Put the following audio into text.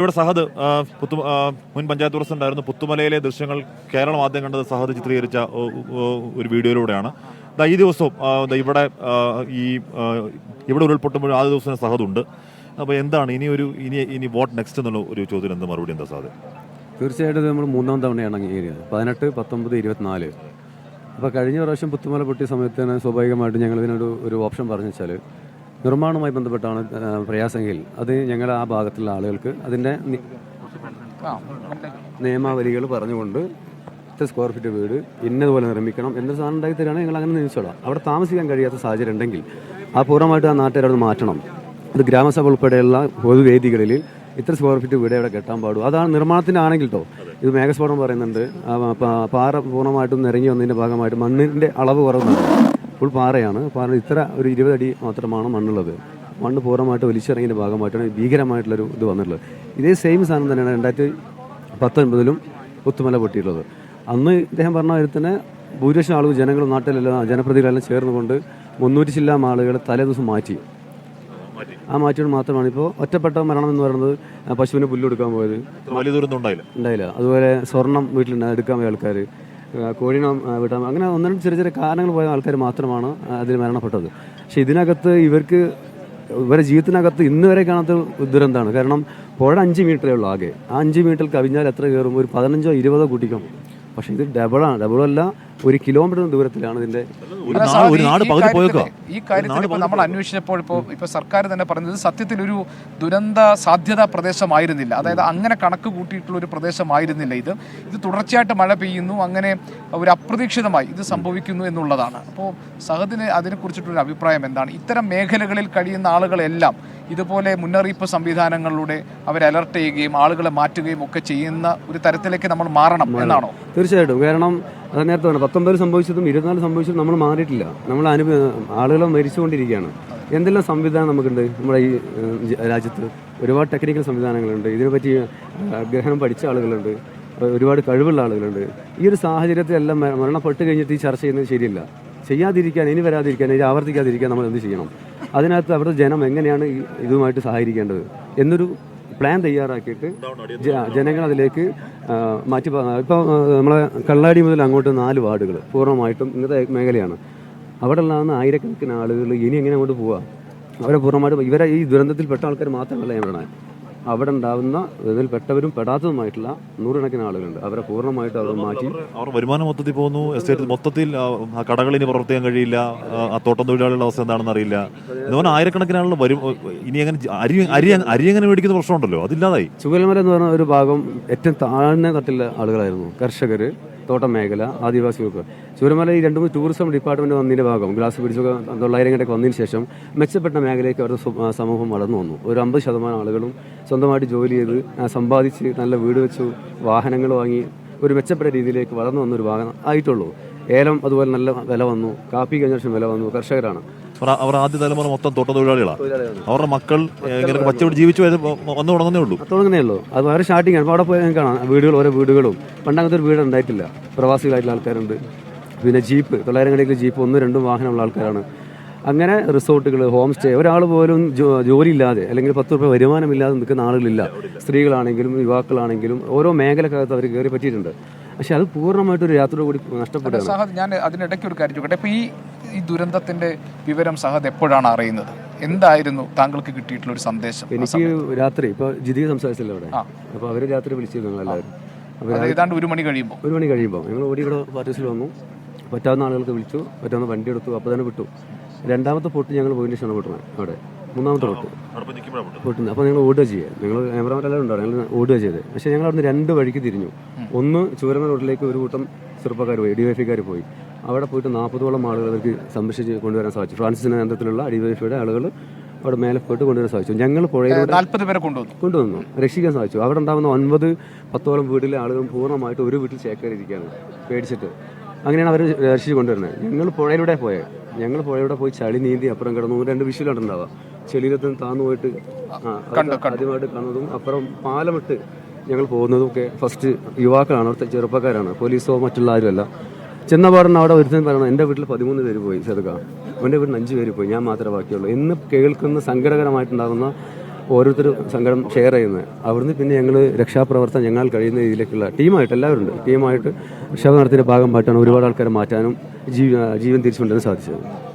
ഇവിടെ സഹദ് മുൻ പഞ്ചായത്ത് പ്രസിഡന്റായിരുന്നു. പുത്തുമലയിലെ ദൃശ്യങ്ങൾ കേരളം ആദ്യം കണ്ടത് സഹദ് ചിത്രീകരിച്ച ഒരു വീഡിയോയിലൂടെയാണ്. ഈ ദിവസവും ഇവിടെ ഉരുൾപൊട്ടുമ്പോൾ ആദ്യ ദിവസം സഹദ് ഉണ്ട്. അപ്പോൾ എന്താണ് ഇനി വാട്ട് നെക്സ്റ്റ് എന്നുള്ള ഒരു ചോദ്യം എന്ത് മറുപടി എന്താ സഹദ്? തീർച്ചയായിട്ടും നമ്മൾ മൂന്നാം തവണയാണ് അംഗീകരിക്കുന്നത്. 18, 19, 24. അപ്പോൾ കഴിഞ്ഞ പ്രാവശ്യം പുത്തുമല പൊട്ടിയ സമയത്ത് തന്നെ സ്വാഭാവികമായിട്ടും ഞങ്ങൾ ഇതിനൊരു ഓപ്ഷൻ പറഞ്ഞു വെച്ചാൽ നിർമ്മാണവുമായി ബന്ധപ്പെട്ടാണ് പ്രയാസമെങ്കിൽ അത് ഞങ്ങൾ ആ ഭാഗത്തുള്ള ആളുകൾക്ക് അതിൻ്റെ നിയമാവലികൾ പറഞ്ഞുകൊണ്ട് ഇത്ര സ്ക്വയർ ഫീറ്റ് വീട് ഇന്നതുപോലെ നിർമ്മിക്കണം എന്ന സാധനം ഉണ്ടാക്കി തരികയാണെങ്കിൽ ഞങ്ങൾ അങ്ങനെ നിർമ്മിച്ചോളാം. അവിടെ താമസിക്കാൻ കഴിയാത്ത സാഹചര്യം ഉണ്ടെങ്കിൽ പൂർണ്ണമായിട്ട് ആ നാട്ടുകാരത് മാറ്റണം. അത് ഗ്രാമസഭ ഉൾപ്പെടെയുള്ള പൊതുവേദികളിൽ ഇത്ര സ്ക്വയർ ഫീറ്റ് വീട് അവിടെ കെട്ടാൻ പാടും. അതാണ് നിർമ്മാണത്തിൻ്റെ ആണെങ്കിൽ കേട്ടോ. ഇത് മേഘസ്ഫോടനം പറയുന്നുണ്ട്. പാറ പൂർണ്ണമായിട്ടും നിറങ്ങി വന്നതിൻ്റെ ഭാഗമായിട്ട് മണ്ണിൻ്റെ അളവ് കുറവുന്നുണ്ട്. ഫുൾ പാറയാണ്. ഇത്ര ഒരു 20 അടി മാത്രമാണ് മണ്ണുള്ളത്. മണ്ണ് പൂർണ്ണമായിട്ട് വലിച്ചിറങ്ങിയതിൻ്റെ ഭാഗമായിട്ടാണ് ഭീകരമായിട്ടുള്ളൊരു ഇത് വന്നിട്ടുള്ളത്. ഇതേ സെയിം സാധനം തന്നെയാണ് 2019 പുത്തുമല പൊട്ടിയിട്ടുള്ളത്. അന്ന് ഇദ്ദേഹം പറഞ്ഞ കാര്യം തന്നെ ഭൂരിപക്ഷം ആളുകൾ ജനങ്ങളും നാട്ടിലെല്ലാം ജനപ്രതിനിധികളെല്ലാം ചേർന്നുകൊണ്ട് 300 ചില്ലാൻ ആളുകൾ തലേ ദിവസം മാറ്റി. ആ മാറ്റിയോട് മാത്രമാണ് ഇപ്പോൾ ഒറ്റപ്പെട്ട മരണം എന്ന് പറയുന്നത്. പശുവിന് പുല്ലെടുക്കാൻ പോയത് വലിയ ദൂരം ഉണ്ടായില്ല. അതുപോലെ സ്വർണം വീട്ടിൽ എടുക്കാൻ പോയ ആൾക്കാർ, കോഴിനെ വിട്ടാൽ, അങ്ങനെ ഒന്നും ചെറിയ കാരണങ്ങൾ പോയ ആൾക്കാർ മാത്രമാണ് അതിൽ മരണപ്പെട്ടത്. പക്ഷെ ഇതിനകത്ത് ഇവരുടെ ജീവിതത്തിനകത്ത് ഇന്ന് വരെ കാണാത്ത ദുരന്തമാണ്. കാരണം പുഴ 5 മീറ്ററേ ഉള്ളൂ ആകെ. ആ 5 മീറ്റർ കവിഞ്ഞാൽ എത്ര കയറും? ഒരു 15 20 കൂട്ടിക്കും. പക്ഷെ ഇത് ഡബിളല്ല, 1 കിലോമീറ്റർ ദൂരത്തിലാണ് ഇതിന്റെ. ഈ കാര്യത്തിൽ ഇപ്പോൾ നമ്മൾ അന്വേഷിച്ചപ്പോൾ ഇപ്പോൾ സർക്കാർ തന്നെ പറഞ്ഞത് സത്യത്തിൽ ഒരു ദുരന്ത സാധ്യതാ പ്രദേശമായിരുന്നില്ല. അതായത് അങ്ങനെ കണക്ക് കൂട്ടിയിട്ടുള്ള ഒരു പ്രദേശമായിരുന്നില്ല ഇത് തുടർച്ചയായിട്ട് മഴ പെയ്യുന്നു, അങ്ങനെ ഒരു അപ്രതീക്ഷിതമായി ഇത് സംഭവിക്കുന്നു എന്നുള്ളതാണ്. അപ്പോൾ സഹദിന് അതിനെക്കുറിച്ചിട്ടൊരു അഭിപ്രായം എന്താണ്? ഇത്തരം മേഖലകളിൽ കഴിയുന്ന ആളുകളെല്ലാം ഇതുപോലെ മുന്നറിയിപ്പ് സംവിധാനങ്ങളിലൂടെ അവരെ അലർട്ട് ചെയ്യുകയും ആളുകളെ മാറ്റുകയും ഒക്കെ ചെയ്യുന്ന ഒരു തരത്തിലേക്ക് നമ്മൾ മാറണം എന്നാണോ? തീർച്ചയായിട്ടും. കാരണം അത് നേരത്തെ പറഞ്ഞു, 19 സംഭവിച്ചതും 24 സംഭവിച്ചതും നമ്മൾ മാറിയിട്ടില്ല. നമ്മൾ ആളുകൾ മരിച്ചുകൊണ്ടിരിക്കുകയാണ്. എന്തെല്ലാം സംവിധാനം നമുക്കുണ്ട് നമ്മുടെ ഈ രാജ്യത്ത്? ഒരുപാട് ടെക്നിക്കൽ സംവിധാനങ്ങളുണ്ട്. ഇതിനെപ്പറ്റി ഗ്രഹണം പഠിച്ച ആളുകളുണ്ട്, ഒരുപാട് കഴിവുള്ള ആളുകളുണ്ട്. ഈ ഒരു സാഹചര്യത്തിൽ എല്ലാം മരണപ്പെട്ട് കഴിഞ്ഞിട്ട് ഈ ചർച്ച ചെയ്യുന്നത് ശരിയല്ല. ചെയ്യാതിരിക്കാൻ, ഇനി വരാതിരിക്കാൻ, ഇനി ആവർത്തിക്കാതിരിക്കാൻ നമ്മൾ എന്ത് ചെയ്യണം? അതിനകത്ത് അവിടുത്തെ ജനം എങ്ങനെയാണ് ഇതുമായിട്ട് സഹകരിക്കേണ്ടത് എന്നൊരു പ്ലാൻ തയ്യാറാക്കിയിട്ട് ജനങ്ങൾ അതിലേക്ക് മാറ്റി. ഇപ്പോൾ നമ്മളെ കള്ളാടി മുതൽ അങ്ങോട്ട് 4 വാർഡുകൾ പൂർണ്ണമായിട്ടും ഇന്നത്തെ മേഖലയാണ്. അവിടെ ഉള്ള ആയിരക്കണക്കിന് ആളുകൾ ഇനി എങ്ങനെ അങ്ങോട്ട് പോവുക? അവരെ പൂർണ്ണമായിട്ടും ഇവരെ ഈ ദുരന്തത്തിൽപ്പെട്ട ആൾക്കാർ മാത്രമല്ല ഞാൻ പറയണേ, അവിടെ ഉണ്ടാവുന്ന ഇതിൽ പെട്ടവരും പെടാത്തതുമായിട്ടുള്ള 100 കണക്കിന് ആളുകളുണ്ട്. അവരെ പൂർണ്ണമായിട്ട് അവർ മാറ്റി. അവർ വരുമാനം മൊത്തത്തിൽ പോകുന്നു. എസ്റ്റേറ്റ് മൊത്തത്തിൽ കടകളിന് പ്രവർത്തിക്കാൻ കഴിയില്ല. ആ തോട്ടം തൊഴിലാളികളുടെ അവസ്ഥ എന്താണെന്ന് അറിയില്ല. എന്ന് ആയിരക്കണക്കിന് ആളുകൾ വരും. ഇനി അങ്ങനെ അരി എങ്ങനെ മേടിക്കുന്ന പ്രശ്നമുണ്ടല്ലോ, അതില്ലാതായി. ചുവൽമല എന്ന് പറഞ്ഞ ഒരു ഭാഗം ഏറ്റവും താഴ്ന്ന തട്ടിലെ ആളുകളായിരുന്നു. കർഷകർ, തോട്ടം മേഖല, ആദിവാസികൾക്ക്. ചുവൽമല ഈ 2-3 ടൂറിസം ഡിപ്പാർട്ട്മെന്റ് വന്നതിന്റെ ഭാഗം ഗ്ലാസ് പിടിച്ചൊക്കെ 900 കണ്ടൊക്കെ വന്നതിന് ശേഷം മെച്ചപ്പെട്ട മേഖലയ്ക്ക് അവരുടെ സമൂഹം വളർന്നു വന്നു. ഒരു 50% ആളുകളും സ്വന്തമായിട്ട് ജോലി ചെയ്ത് സമ്പാദിച്ച് നല്ല വീട് വെച്ചു, വാഹനങ്ങൾ വാങ്ങി ഒരു മെച്ചപ്പെട്ട രീതിയിലേക്ക് വളർന്നു വന്നൊരു ഭാഗം ആയിട്ടുള്ളൂ. ഏലം അതുപോലെ നല്ല വില വന്നു. കാപ്പി കഴിഞ്ഞ വർഷം വില വന്നു. കർഷകരാണ് അവർ. ആദ്യ തലമുറ മൊത്തം തോട്ട തൊഴിലാളികളാണ്. അവരുടെ മക്കൾ ഇങ്ങനെ പച്ചപിടി ജീവിച്ചു വന്നു തുടങ്ങുന്നേ ഉള്ളൂ. അത് വളരെ സ്റ്റാർട്ടിംഗ് ആണ്. അപ്പോൾ അവിടെ പോയി കാണാം ഓരോ വീടുകളും. പണ്ടങ്ങനത്തെ ഒരു വീട് ഉണ്ടായിട്ടില്ല. പ്രവാസികളായിട്ടുള്ള ആൾക്കാരുണ്ട്. പിന്നെ ജീപ്പ്, 900 കണക്കിന് ജീപ്പ്, 1-2 വാഹനമുള്ള ആൾക്കാരാണ്. അങ്ങനെ റിസോർട്ടുകൾ, ഹോം സ്റ്റേ. ഒരാൾ പോലും ജോലിയില്ലാതെ അല്ലെങ്കിൽ 10 രൂപ വരുമാനമില്ലാതെ നിൽക്കുന്ന ആളുകളില്ല. സ്ത്രീകളാണെങ്കിലും യുവാക്കളാണെങ്കിലും ഓരോ മേഖലക്കകത്ത് അവർ കയറി പറ്റിയിട്ടുണ്ട്. പക്ഷെ അത് പൂർണ്ണമായിട്ടൊരു യാത്രയോട് കൂടി നഷ്ടപ്പെട്ടു. സഹദ്, ഞാൻ അതിനിടയ്ക്ക് ഒരു കാര്യം ചോദിക്കട്ടെ. ഇപ്പോൾ ഈ ദുരന്തത്തിന്റെ വിവരം സഹദ് എപ്പോഴാണ് അറിയുന്നത്? എന്തായിരുന്നു താങ്കൾക്ക് കിട്ടിയിട്ടുള്ള ഒരു സന്ദേശം? എനിക്ക് രാത്രി, ഇപ്പോൾ ജിതി സംസാരിച്ചല്ലോ അവിടെ, അപ്പോൾ അവർ രാത്രി വിളിച്ചിരുന്നു ഞങ്ങളെല്ലാവരും. അപ്പോൾ ഏതാണ്ട് 1 മണി കഴിയുമ്പോൾ ഞങ്ങൾ ഓടി ഇവിടെ പാർട്ടീസിൽ വന്നു. പറ്റാവുന്ന ആളുകൾക്ക് വിളിച്ചു, പറ്റാവുന്ന വണ്ടി എടുത്തു, അപ്പോൾ തന്നെ വിട്ടു. 2ാമത്തെ പൊട്ട് ഞങ്ങൾ പോയിന്റ് സ്റ്റേഷനാണ് പൊട്ടുന്നത്. അവിടെ 3ാമത്തെ പൊട്ടുന്നത്. അപ്പോൾ ഞങ്ങൾ ഓടുക ചെയ്യുക. ഞങ്ങൾ ക്യാമറമാരെല്ലാം ഉണ്ടാവും. ഞങ്ങൾ ഓടുക ചെയ്തത്. പക്ഷേ ഞങ്ങൾ അവിടുന്ന് 2 വഴിക്ക് തിരിഞ്ഞു. ഒന്ന് ചൂരമല റോഡിലേക്ക് ഒരു കൂട്ടം ചെറുപ്പക്കാർ പോയി, DYFIക്കാർ പോയി. അവിടെ പോയിട്ട് 40ഓളം ആളുകൾ അവർക്ക് സംരക്ഷിച്ച് കൊണ്ടുവരാൻ സാധിച്ചു. ഫ്രാൻസിന്റെ നേതൃത്വത്തിലുള്ള DYFIയുടെ ആളുകൾ അവിടെ മേലെ പോയിട്ട് കൊണ്ടുവരാൻ സാധിച്ചു. ഞങ്ങൾ പുഴയിലൂടെ 40 പേരെ കൊണ്ടുവന്നു, രക്ഷിക്കാൻ സാധിച്ചു. അവിടെ ഉണ്ടാകുന്ന 9-10ഓളം വീട്ടിലെ ആളുകളും പൂർണ്ണമായിട്ട് ഒരു വീട്ടിൽ ചേക്കേറിയിരിക്കുകയാണ് പേടിച്ചിട്ട്. അങ്ങനെയാണ് അവർ രക്ഷിച്ച് കൊണ്ടുവരുന്നത്. ഞങ്ങൾ പുഴയിലൂടെ പോയി ചളി നീന്തി അപ്പുറം കിടന്നു. 2 വിഷയിലുണ്ടാവുക. ചെളിയിലത്തും താന്നു പോയിട്ട് ആദ്യമായിട്ട് കാണുന്നതും അപ്പുറം പാലമിട്ട് ഞങ്ങൾ പോകുന്നതും ഒക്കെ ഫസ്റ്റ് യുവാക്കളാണ്, അവിടുത്തെ ചെറുപ്പക്കാരാണ്. പോലീസോ മറ്റുള്ള ആരുമല്ല. ചെന്ന പാടുന്ന അവിടെ ഒരുത്തൻ പറയണം, എൻ്റെ വീട്ടിൽ 13 പേര് പോയി ചെറുക്ക, എൻ്റെ വീട്ടിൽ 5 പേര് പോയി, ഞാൻ മാത്രമേ ബാക്കിയുള്ളൂ എന്ന് കേൾക്കുന്ന സങ്കടകരമായിട്ടുണ്ടാകുന്ന ഓരോരുത്തരും സങ്കടം ഷെയർ ചെയ്യുന്നത്. അവിടുന്ന് പിന്നെ ഞങ്ങൾ രക്ഷാപ്രവർത്തനം ഞങ്ങൾ കഴിയുന്ന രീതിയിലേക്കുള്ള ടീമായിട്ട് എല്ലാവരും ഉണ്ട്. ടീമായിട്ട് രക്ഷാപ്രവർത്തനത്തിൻ്റെ ഭാഗമായിട്ടാണ് ഒരുപാട് ആൾക്കാരെ മാറ്റാനും ജീവൻ തിരിച്ചു കൊണ്ടുവരാൻ സാധിച്ചത്.